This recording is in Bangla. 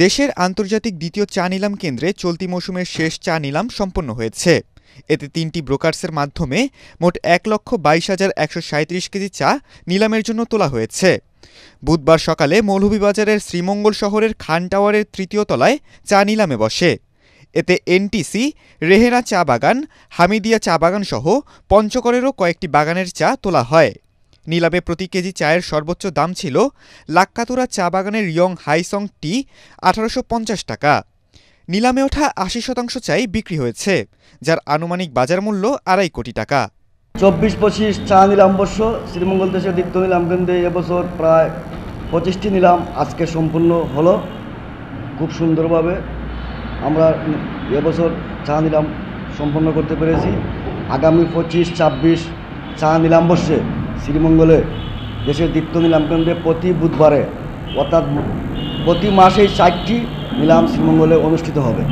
দেশের আন্তর্জাতিক দ্বিতীয় চা নিলাম কেন্দ্রে চলতি মৌসুমের শেষ চা নিলাম সম্পন্ন হয়েছে। এতে ৩টি ব্রোকার্সের মাধ্যমে মোট ১,২২,১৩৭ কেজি চা নিলামের জন্য তোলা হয়েছে। বুধবার সকালে মৌলভীবাজারের শ্রীমঙ্গল শহরের খান টাওয়ারের ৩য় তলায় চা নিলামে বসে। এতে এনটিসি, রেহেনা চা বাগান, হামিদিয়া চা বাগান সহ পঞ্চগড়েরও কয়েকটি বাগানের চা তোলা হয়। নিলামে প্রতি কেজি চায়ের সর্বোচ্চ দাম ছিল লাক্কাতুরা চা বাগানের ইয়ং হাইসং টি ১৮৫০ টাকা। নিলামে ওঠা ৮০% চাই বিক্রি হয়েছে, যার আনুমানিক বাজার মূল্য ২.৫ কোটি টাকা। ২৪-২৫ চা নিলাম বর্ষ শ্রীমঙ্গল দেশের দ্বিতীয় নিলাম কেন্দ্রে এবছর প্রায় ২৫টি নিলাম আজকে সম্পূর্ণ হলো। খুব সুন্দরভাবে আমরা এবছর চা নিলাম সম্পন্ন করতে পেরেছি। আগামী ২৫-২৬ চা নিলাম বর্ষে শ্রীমঙ্গলে দেশের দ্বিতীয় নিলাম কেন্দ্রে প্রতি বুধবারে অর্থাৎ প্রতি মাসেই ৪টি নিলাম শ্রীমঙ্গলে অনুষ্ঠিত হবে।